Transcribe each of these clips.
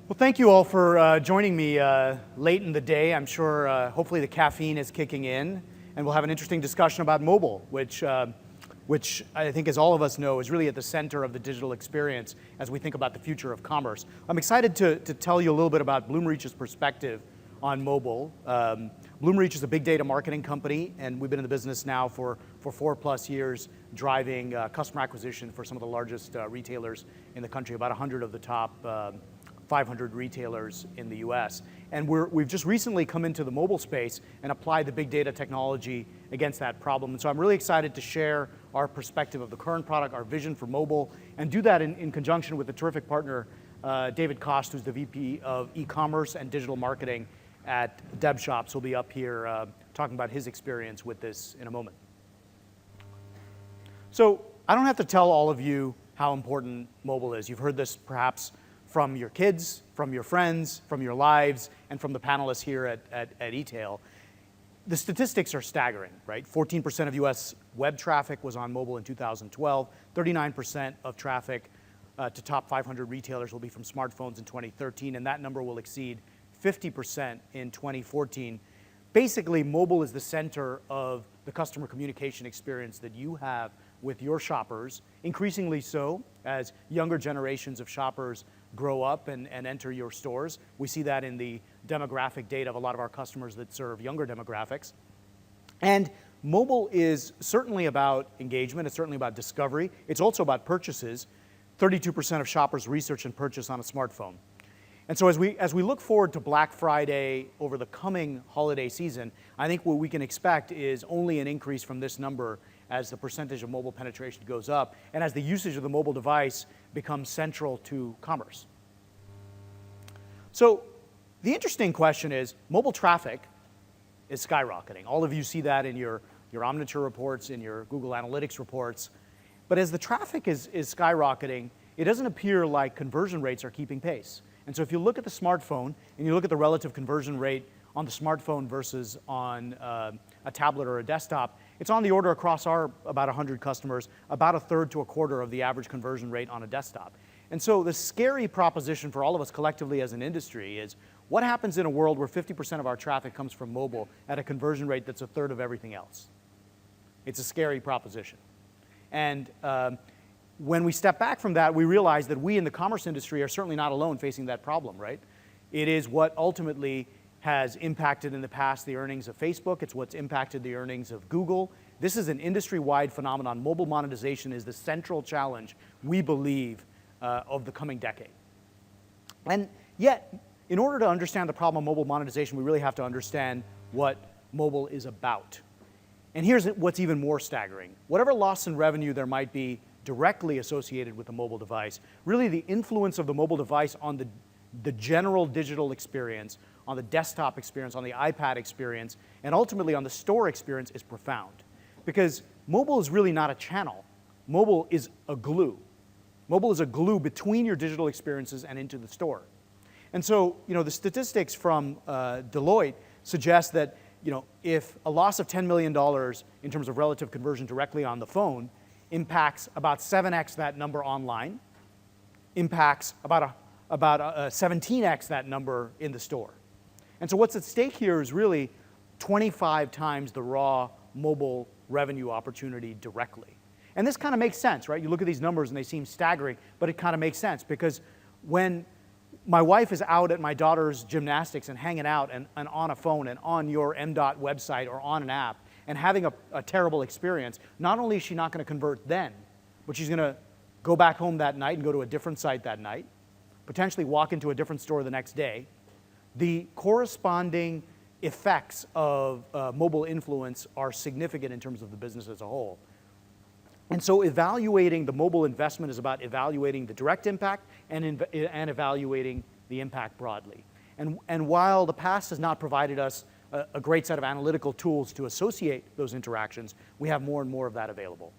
Well, thank you all for joining me late in the day. I'm sure hopefully the caffeine is kicking in, and we'll have an interesting discussion about mobile, which I think, as all of us know, is really at the center of the digital experience as we think about the future of commerce. I'm excited to tell you a little bit about BloomReach's perspective on mobile. BloomReach is a big data marketing company, and we've been in the business now for 4+ years, driving customer acquisition for some of the largest retailers in the country, about 100 of the top 500 retailers in the US. And we've just recently come into the mobile space and applied the big data technology against that problem. And so I'm really excited to share our perspective of the current product, our vision for mobile, and do that in conjunction with a terrific partner, David Kost, who's the VP of e-commerce and digital marketing at DebShops. He'll be up here talking about his experience with this in a moment. So I don't have to tell all of you how important mobile is. You've heard this perhaps from your kids, from your friends, from your lives, and from the panelists here at eTail. The statistics are staggering, right? 14% of US web traffic was on mobile in 2012. 39% of traffic to top 500 retailers will be from smartphones in 2013, and that number will exceed 50% in 2014. Basically, mobile is the center of the customer communication experience that you have with your shoppers, increasingly so as younger generations of shoppers grow up and enter your stores. We see that in the demographic data of a lot of our customers that serve younger demographics. And mobile is certainly about engagement. It's certainly about discovery. It's also about purchases. 32% of shoppers research and purchase on a smartphone. And so as we look forward to Black Friday over the coming holiday season, I think what we can expect is only an increase from this number as the percentage of mobile penetration goes up and as the usage of the mobile device becomes central to commerce. So the interesting question is, mobile traffic is skyrocketing. All of you see that in your Omniture reports, in your Google Analytics reports. But as the traffic is skyrocketing, it doesn't appear like conversion rates are keeping pace. And so if you look at the smartphone and you look at the relative conversion rate on the smartphone versus on a tablet or a desktop, it's on the order across our about 100 customers, about a third to a quarter of the average conversion rate on a desktop. And so the scary proposition for all of us collectively as an industry is, what happens in a world where 50% of our traffic comes from mobile at a conversion rate that's a third of everything else? It's a scary proposition. And when we step back from that, we realize that we in the commerce industry are certainly not alone facing that problem, right? It is what ultimately has impacted in the past the earnings of Facebook. It's what's impacted the earnings of Google. This is an industry-wide phenomenon. Mobile monetization is the central challenge, we believe, of the coming decade. And yet, in order to understand the problem of mobile monetization, we really have to understand what mobile is about. And here's what's even more staggering. Whatever loss in revenue there might be directly associated with the mobile device, really the influence of the mobile device on the general digital experience, on the desktop experience, on the iPad experience, and ultimately on the store experience is profound. Because mobile is really not a channel. Mobile is a glue. Mobile is a glue between your digital experiences and into the store. And so, the statistics from Deloitte suggest that, if a loss of $10 million in terms of relative conversion directly on the phone impacts about 7x that number online, impacts about 17x that number in the store. And so what's at stake here is really 25 times the raw mobile revenue opportunity directly. And this kind of makes sense, right? You look at these numbers and they seem staggering, but it kind of makes sense because when my wife is out at my daughter's gymnastics and hanging out and on a phone and on your MDOT website or on an app and having a terrible experience, not only is she not going to convert then, but she's going to go back home that night and go to a different site that night, potentially walk into a different store the next day. The corresponding effects of mobile influence are significant in terms of the business as a whole. And so evaluating the mobile investment is about evaluating the direct impact and evaluating the impact broadly. And while the past has not provided us a great set of analytical tools to associate those interactions, we have more and more of that available.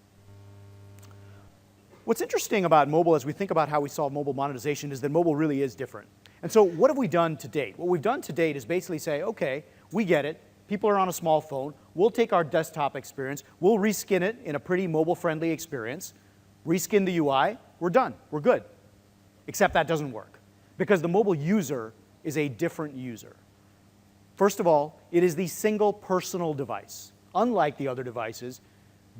What's interesting about mobile as we think about how we solve mobile monetization is that mobile really is different. And so what have we done to date? What we've done to date is basically say, okay, we get it. People are on a small phone. We'll take our desktop experience. We'll reskin it in a pretty mobile-friendly experience. Reskin the UI. We're done. We're good. Except that doesn't work. because the mobile user is a different user. First of all, it is the single personal device. Unlike the other devices,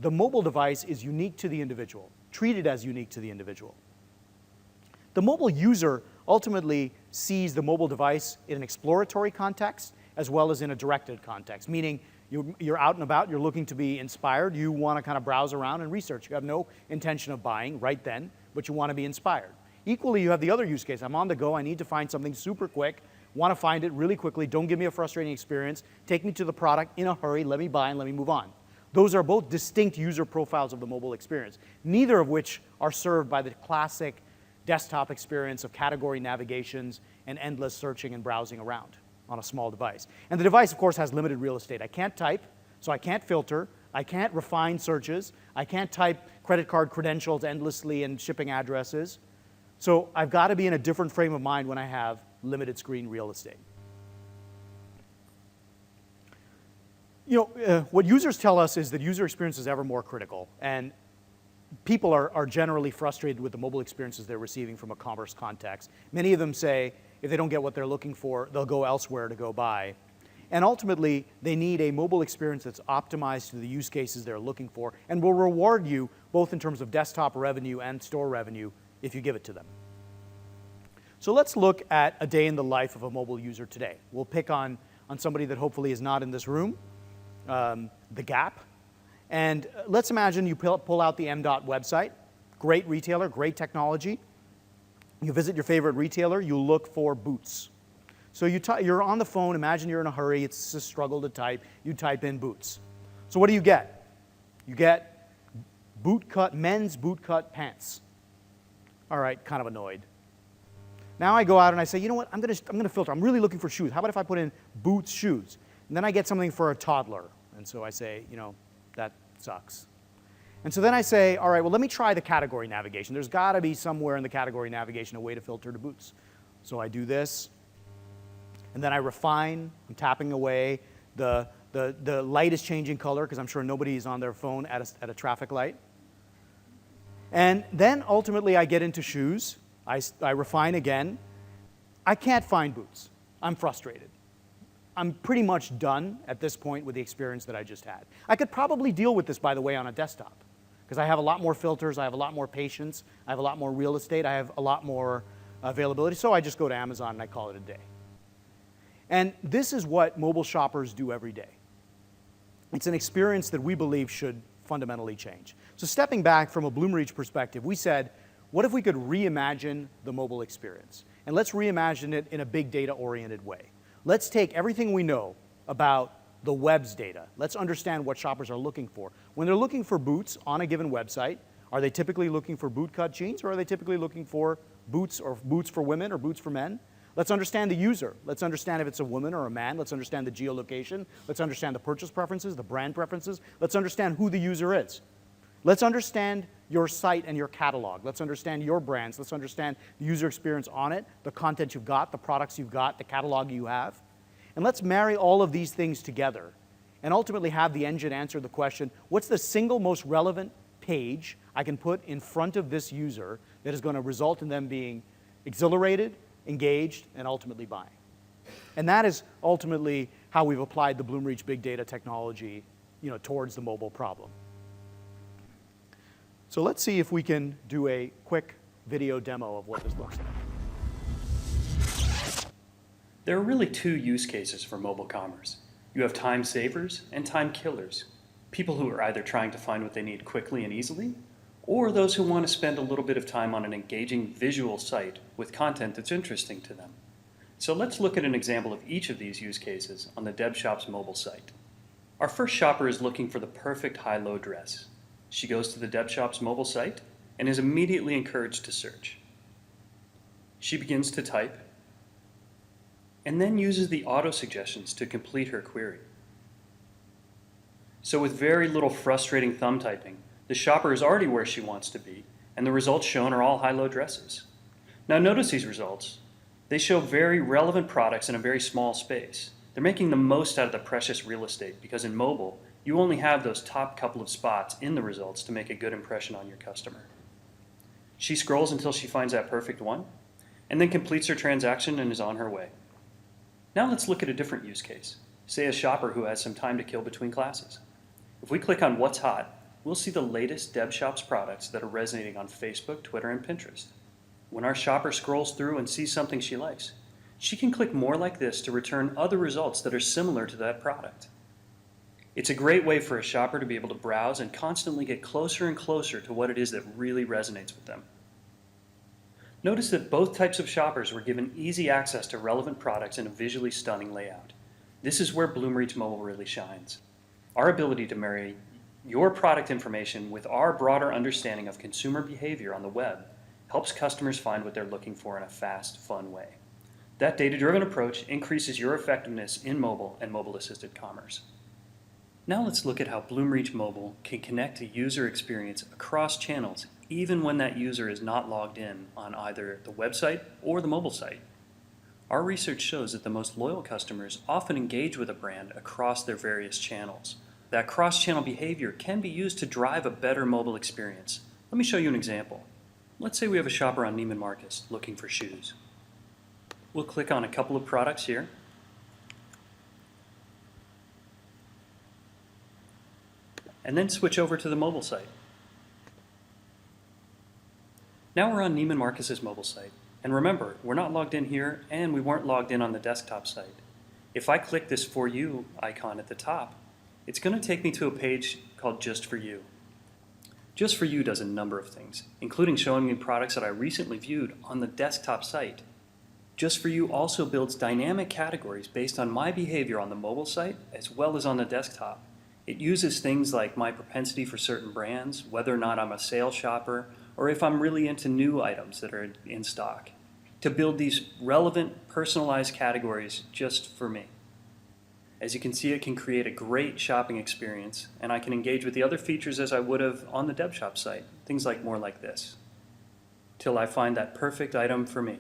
the mobile device is unique to the individual, treated as unique to the individual. The mobile user ultimately sees the mobile device in an exploratory context as well as in a directed context, meaning you're out and about, you're looking to be inspired, you want to kind of browse around and research. You have no intention of buying right then, but you want to be inspired. Equally, you have the other use case. I'm on the go, I need to find something super quick, want to find it really quickly, don't give me a frustrating experience, take me to the product in a hurry, let me buy and let me move on. Those are both distinct user profiles of the mobile experience, neither of which are served by the classic desktop experience of category navigations and endless searching and browsing around on a small device. And the device, of course, has limited real estate. I can't type, so I can't filter, I can't refine searches, I can't type credit card credentials endlessly and shipping addresses. So I've got to be in a different frame of mind when I have limited screen real estate. What users tell us is that user experience is ever more critical, and people are generally frustrated with the mobile experiences they're receiving from a commerce context. Many of them say if they don't get what they're looking for, they'll go elsewhere to go buy. And ultimately, they need a mobile experience that's optimized to the use cases they're looking for and will reward you both in terms of desktop revenue and store revenue if you give it to them. So let's look at a day in the life of a mobile user today. We'll pick on somebody that hopefully is not in this room, The Gap. And let's imagine you pull out the M.Dot website, great retailer, great technology. You visit your favorite retailer, you look for boots. So you're on the phone, imagine you're in a hurry, it's a struggle to type, you type in boots. So what do you get? You get men's boot cut pants. All right, kind of annoyed. Now I go out and I say, you know what, I'm gonna filter, I'm really looking for shoes. How about if I put in boots, shoes? And then I get something for a toddler. And so I say, that sucks. And so then I say, all right, well, let me try the category navigation. There's got to be somewhere in the category navigation a way to filter to boots. So I do this, and then I refine. I'm tapping away. The light is changing color because I'm sure nobody is on their phone at a traffic light. And then ultimately I get into shoes. I refine again. I can't find boots. I'm frustrated. I'm pretty much done at this point with the experience that I just had. I could probably deal with this, by the way, on a desktop, because I have a lot more filters, I have a lot more patience, I have a lot more real estate, I have a lot more availability, so I just go to Amazon and I call it a day. And this is what mobile shoppers do every day. It's an experience that we believe should fundamentally change. So stepping back from a BloomReach perspective, we said, what if we could reimagine the mobile experience? And let's reimagine it in a big data-oriented way. Let's take everything we know about the web's data. Let's understand what shoppers are looking for. When they're looking for boots on a given website, are they typically looking for boot-cut jeans, or are they typically looking for boots for women or boots for men? Let's understand the user. Let's understand if it's a woman or a man. Let's understand the geolocation. Let's understand the purchase preferences, the brand preferences. Let's understand who the user is. Let's understand your site and your catalog. Let's understand your brands. Let's understand the user experience on it, the content you've got, the products you've got, the catalog you have. And let's marry all of these things together and ultimately have the engine answer the question, what's the single most relevant page I can put in front of this user that is going to result in them being exhilarated, engaged, and ultimately buying? And that is ultimately how we've applied the BloomReach big data technology, towards the mobile problem. So let's see if we can do a quick video demo of what this looks like. There are really two use cases for mobile commerce. You have time savers and time killers. People who are either trying to find what they need quickly and easily, or those who want to spend a little bit of time on an engaging visual site with content that's interesting to them. So let's look at an example of each of these use cases on the DebShop's mobile site. Our first shopper is looking for the perfect high-low dress. She goes to the DebShop's mobile site and is immediately encouraged to search. She begins to type and then uses the auto-suggestions to complete her query. So with very little frustrating thumb typing, the shopper is already where she wants to be, and the results shown are all high-low dresses. Now notice these results. They show very relevant products in a very small space. They're making the most out of the precious real estate because in mobile, you only have those top couple of spots in the results to make a good impression on your customer. She scrolls until she finds that perfect one, and then completes her transaction and is on her way. Now let's look at a different use case. Say a shopper who has some time to kill between classes. If we click on What's Hot, we'll see the latest DevShops products that are resonating on Facebook, Twitter, and Pinterest. When our shopper scrolls through and sees something she likes, she can click more like this to return other results that are similar to that product. It's a great way for a shopper to be able to browse and constantly get closer and closer to what it is that really resonates with them. Notice that both types of shoppers were given easy access to relevant products in a visually stunning layout. This is where BloomReach Mobile really shines. Our ability to marry your product information with our broader understanding of consumer behavior on the web helps customers find what they're looking for in a fast, fun way. That data-driven approach increases your effectiveness in mobile and mobile-assisted commerce. Now let's look at how BloomReach Mobile can connect a user experience across channels even when that user is not logged in on either the website or the mobile site. Our research shows that the most loyal customers often engage with a brand across their various channels. That cross-channel behavior can be used to drive a better mobile experience. Let me show you an example. Let's say we have a shopper on Neiman Marcus looking for shoes. We'll click on a couple of products here. And then switch over to the mobile site. Now we're on Neiman Marcus's mobile site. And remember, we're not logged in here and we weren't logged in on the desktop site. If I click this For You icon at the top, it's going to take me to a page called Just For You. Just For You does a number of things, including showing me products that I recently viewed on the desktop site. Just For You also builds dynamic categories based on my behavior on the mobile site as well as on the desktop. It uses things like my propensity for certain brands, whether or not I'm a sale shopper, or if I'm really into new items that are in stock, to build these relevant, personalized categories just for me. As you can see, it can create a great shopping experience, and I can engage with the other features as I would have on the DevShop site, things like more like this, till I find that perfect item for me.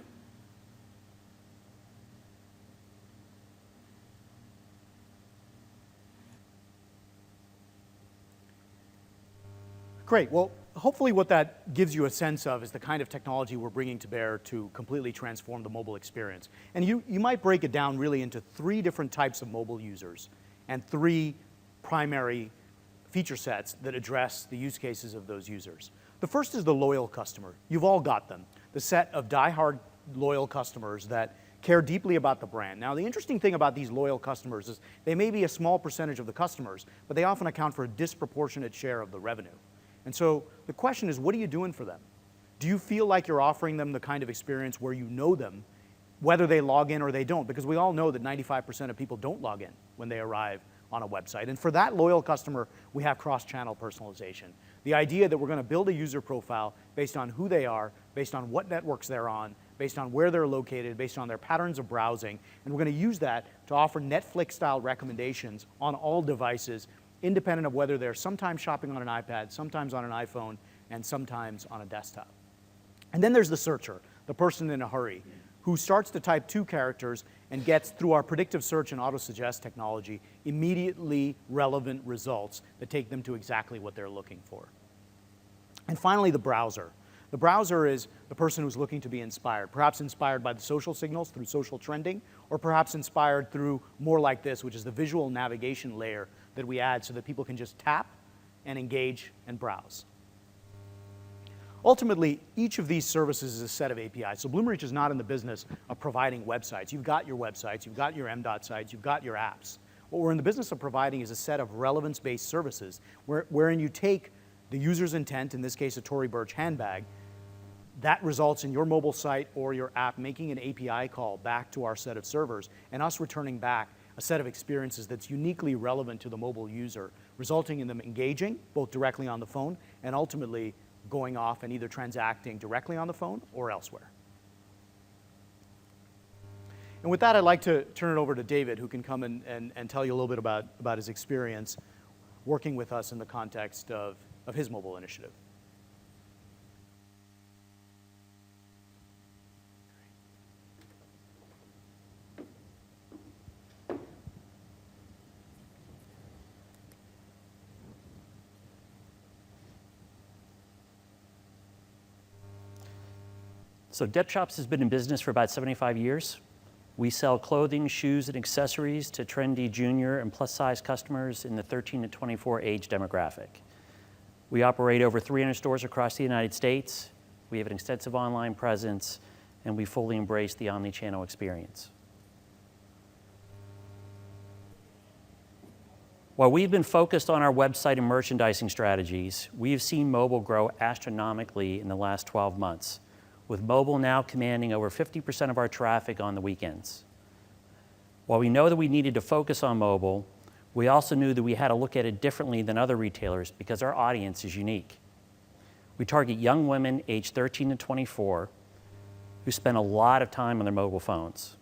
Great. Well, hopefully what that gives you a sense of is the kind of technology we're bringing to bear to completely transform the mobile experience. And you might break it down really into 3 different types of mobile users and 3 primary feature sets that address the use cases of those users. The first is the loyal customer. You've all got them. The set of die-hard loyal customers that care deeply about the brand. Now, the interesting thing about these loyal customers is they may be a small percentage of the customers, but they often account for a disproportionate share of the revenue. And so the question is, what are you doing for them? Do you feel like you're offering them the kind of experience where you know them, whether they log in or they don't? Because we all know that 95% of people don't log in when they arrive on a website. And for that loyal customer, we have cross-channel personalization. The idea that we're going to build a user profile based on who they are, based on what networks they're on, based on where they're located, based on their patterns of browsing, and we're going to use that to offer Netflix-style recommendations on all devices, independent of whether they're sometimes shopping on an iPad, sometimes on an iPhone, and sometimes on a desktop. And then there's the searcher, the person in a hurry, who starts to type 2 characters and gets, through our predictive search and auto-suggest technology, immediately relevant results that take them to exactly what they're looking for. And finally, the browser. The browser is the person who's looking to be inspired, perhaps inspired by the social signals through social trending, or perhaps inspired through more like this, which is the visual navigation layer that we add so that people can just tap and engage and browse. Ultimately, each of these services is a set of APIs. So BloomReach is not in the business of providing websites. You've got your websites, you've got your MDOT sites, you've got your apps. What we're in the business of providing is a set of relevance-based services wherein you take the user's intent, in this case a Tory Burch handbag, that results in your mobile site or your app making an API call back to our set of servers and us returning back a set of experiences that's uniquely relevant to the mobile user, resulting in them engaging both directly on the phone and ultimately going off and either transacting directly on the phone or elsewhere. And with that, I'd like to turn it over to David, who can come and tell you a little bit about his experience working with us in the context of his mobile initiative. So Deb Shops has been in business for about 75 years. We sell clothing, shoes, and accessories to trendy junior and plus-size customers in the 13 to 24 age demographic. We operate over 300 stores across the United States. We have an extensive online presence, and we fully embrace the omni-channel experience. While we've been focused on our website and merchandising strategies, we have seen mobile grow astronomically in the last 12 months, with mobile now commanding over 50% of our traffic on the weekends. While we know that we needed to focus on mobile, we also knew that we had to look at it differently than other retailers because our audience is unique. We target young women aged 13 to 24 who spend a lot of time on their mobile phones,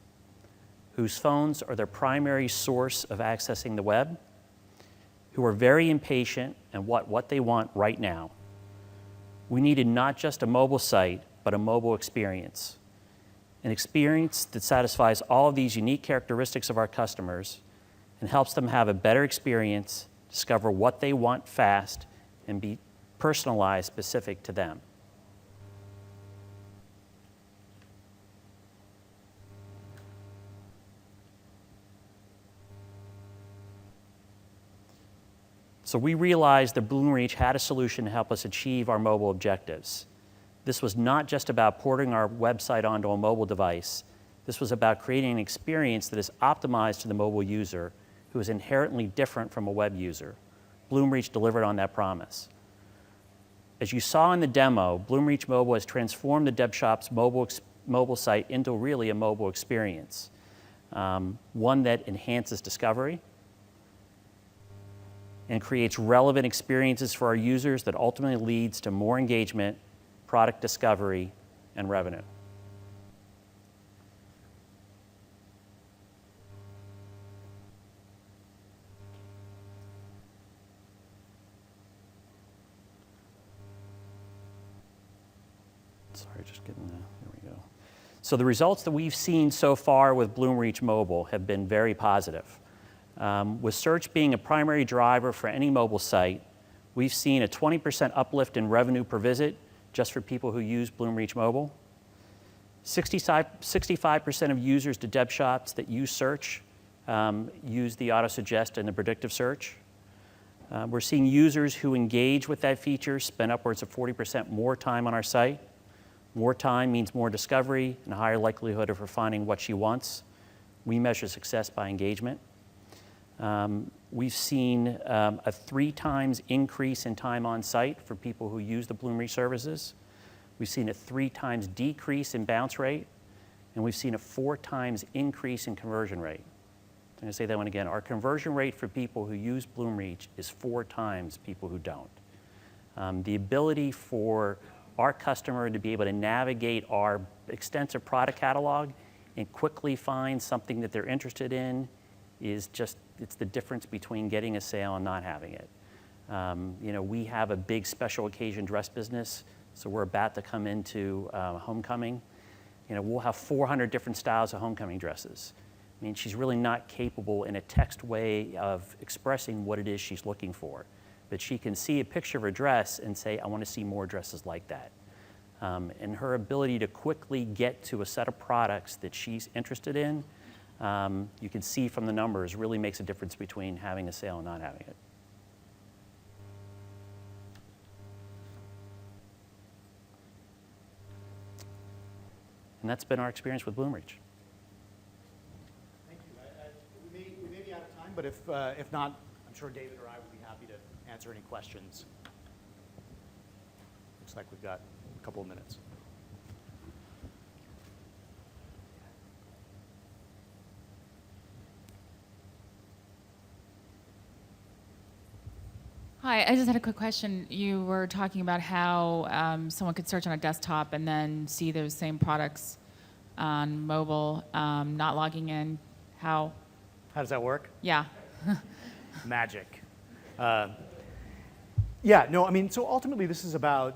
whose phones are their primary source of accessing the web, who are very impatient and want what they want right now. We needed not just a mobile site, but a mobile experience. An experience that satisfies all of these unique characteristics of our customers and helps them have a better experience, discover what they want fast, and be personalized specific to them. So we realized that BloomReach had a solution to help us achieve our mobile objectives. This was not just about porting our website onto a mobile device. This was about creating an experience that is optimized to the mobile user, who is inherently different from a web user. BloomReach delivered on that promise. As you saw in the demo, BloomReach Mobile has transformed the Deb Shops mobile site into really a mobile experience, one that enhances discovery and creates relevant experiences for our users that ultimately leads to more engagement, product discovery, and revenue. Sorry, just getting there we go. So the results that we've seen so far with BloomReach Mobile have been very positive. With search being a primary driver for any mobile site, we've seen a 20% uplift in revenue per visit just for people who use BloomReach Mobile. 65% of users to Deb Shops that use search use the auto-suggest and the predictive search. We're seeing users who engage with that feature spend upwards of 40% more time on our site. More time means more discovery and a higher likelihood of her finding what she wants. We measure success by engagement. We've seen a 3 times increase in time on site for people who use the BloomReach services. We've seen a 3 times decrease in bounce rate, and we've seen a 4 times increase in conversion rate. I'm going to say that one again. Our conversion rate for people who use BloomReach is 4 times people who don't. The ability for our customer to be able to navigate our extensive product catalog and quickly find something that they're interested in is just, it's the difference between getting a sale and not having it. We have a big special occasion dress business, so we're about to come into homecoming. We'll have 400 different styles of homecoming dresses. I mean, she's really not capable in a text way of expressing what it is she's looking for, but she can see a picture of a dress and say, I want to see more dresses like that. And her ability to quickly get to a set of products that she's interested in, you can see from the numbers, really makes a difference between having a sale and not having it. And that's been our experience with BloomReach. Thank you. We may be out of time, but if not, I'm sure David or I would be happy to answer any questions. Looks like we've got a couple of minutes. Hi, I just had a quick question. You were talking about how someone could search on a desktop and then see those same products on mobile, not logging in. How does that work? Yeah. Magic. So ultimately this is about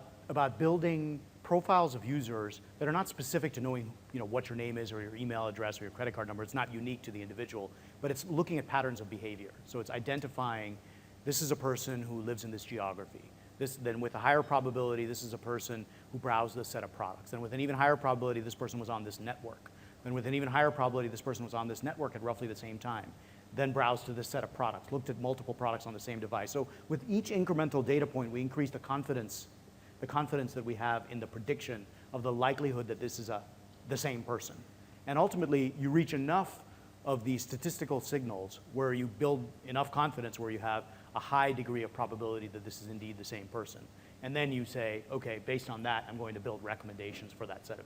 building profiles of users that are not specific to knowing what your name is or your email address or your credit card number. It's not unique to the individual, but it's looking at patterns of behavior. So it's identifying this is a person who lives in this geography. then with a higher probability, this is a person who browsed this set of products. Then with an even higher probability, this person was on this network. Then with an even higher probability, this person was on this network at roughly the same time. Then browsed to this set of products, looked at multiple products on the same device. So with each incremental data point, we increase the confidence that we have in the prediction of the likelihood that this is the same person. And ultimately, you reach enough of these statistical signals where you build enough confidence where you have a high degree of probability that this is indeed the same person. And then you say, okay, based on that, I'm going to build recommendations for that set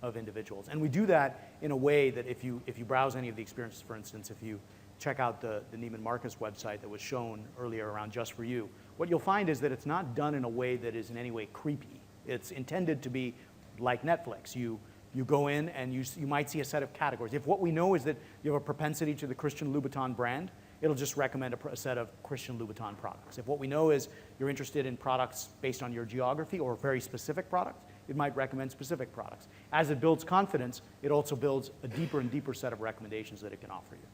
of individuals. And we do that in a way that if you browse any of the experiences, for instance, if you check out the Neiman Marcus website that was shown earlier around Just For You, what you'll find is that it's not done in a way that is in any way creepy. It's intended to be like Netflix. You go in and you might see a set of categories. If what we know is that you have a propensity to the Christian Louboutin brand, it'll just recommend a set of Christian Louboutin products. If what we know is you're interested in products based on your geography or very specific products, it might recommend specific products. As it builds confidence, it also builds a deeper and deeper set of recommendations that it can offer you.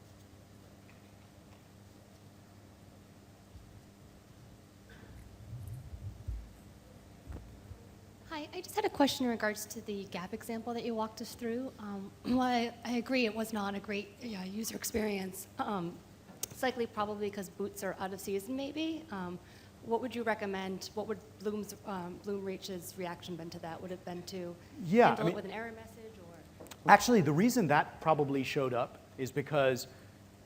Hi, I just had a question in regards to the Gap example that you walked us through. Well, I agree it was not a great user experience. It's likely probably because boots are out of season maybe. What would you recommend? What would BloomReach's reaction been to that? Would it have been to handle it with an error message? Or? Actually, the reason that probably showed up is because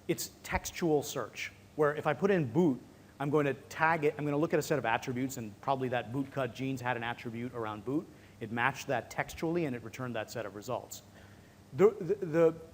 it's textual search, where if I put in boot, I'm going to tag it, I'm going to look at a set of attributes, and probably that boot cut jeans had an attribute around boot. It matched that textually, and it returned that set of results.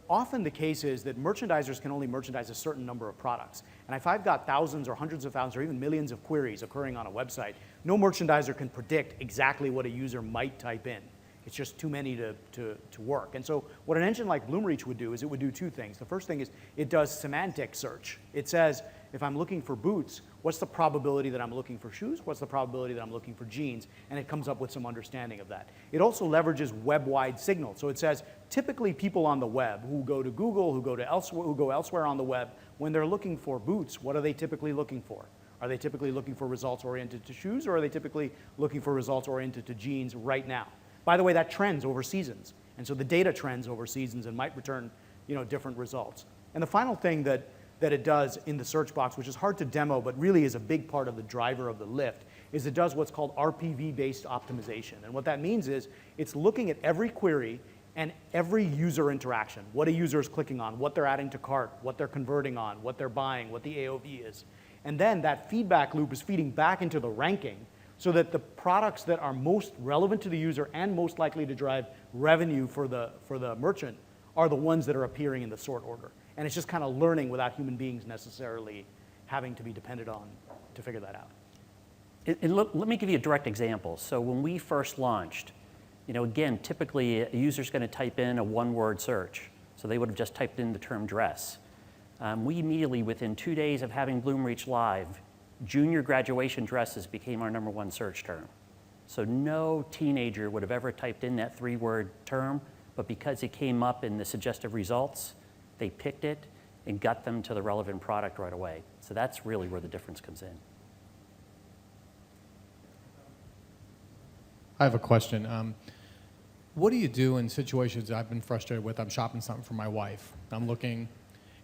Often the case is that merchandisers can only merchandise a certain number of products. And if I've got thousands or hundreds of thousands or even millions of queries occurring on a website, no merchandiser can predict exactly what a user might type in. It's just too many to work. And so what an engine like BloomReach would do is it would do two things. The first thing is it does semantic search. It says, if I'm looking for boots, what's the probability that I'm looking for shoes? What's the probability that I'm looking for jeans? And it comes up with some understanding of that. It also leverages web-wide signals. So it says, typically people on the web who go to Google, who go elsewhere on the web, when they're looking for boots, what are they typically looking for? Are they typically looking for results oriented to shoes, or are they typically looking for results oriented to jeans right now? By the way, that trends over seasons. And so the data trends over seasons and might return different results. And the final thing that it does in the search box, which is hard to demo but really is a big part of the driver of the lift, is it does what's called RPV-based optimization. And what that means is it's looking at every query and every user interaction, what a user is clicking on, what they're adding to cart, what they're converting on, what they're buying, what the AOV is. And then that feedback loop is feeding back into the ranking so that the products that are most relevant to the user and most likely to drive revenue for the merchant are the ones that are appearing in the sort order. And it's just kind of learning without human beings necessarily having to be depended on to figure that out. Let me give you a direct example. So when we first launched, again, typically a user's going to type in a one-word search. So they would have just typed in the term dress. We immediately, within 2 days of having BloomReach live, junior graduation dresses became our #1 search term. So no teenager would have ever typed in that 3-word term, but because it came up in the suggestive results, they picked it and got them to the relevant product right away. So that's really where the difference comes in. I have a question. What do you do in situations I've been frustrated with? I'm shopping something for my wife. I'm looking,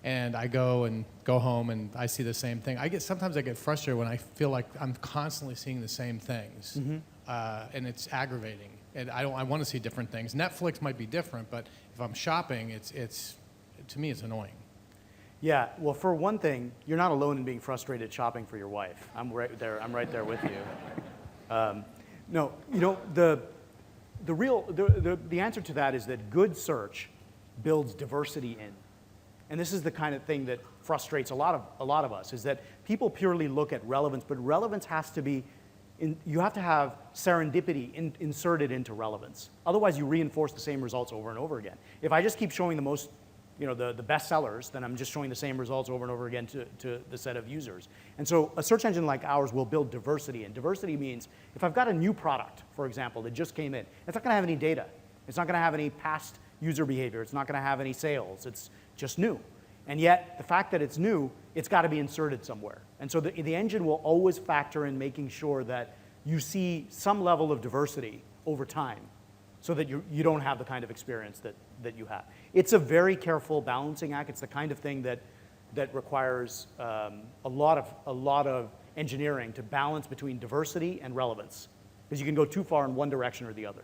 and I go home, and I see the same thing. Sometimes I get frustrated when I feel like I'm constantly seeing the same things, and it's aggravating. And I want to see different things. Netflix might be different, but if I'm shopping, to me, it's annoying. Yeah, well, for one thing, you're not alone in being frustrated shopping for your wife. I'm right there with you. No, the answer to that is that good search builds diversity in. And this is the kind of thing that frustrates a lot of us, is that people purely look at relevance, but relevance has to be, you have to have serendipity inserted into relevance. Otherwise, you reinforce the same results over and over again. If I just keep showing the most, the best sellers, then I'm just showing the same results over and over again to the set of users. And so a search engine like ours will build diversity. And diversity means if I've got a new product, for example, that just came in, it's not going to have any data. It's not going to have any past user behavior. It's not going to have any sales. It's just new. And yet, the fact that it's new, it's got to be inserted somewhere. And so the engine will always factor in making sure that you see some level of diversity over time so that you don't have the kind of experience that you have. It's a very careful balancing act. It's the kind of thing that requires a lot of engineering to balance between diversity and relevance, because you can go too far in one direction or the other.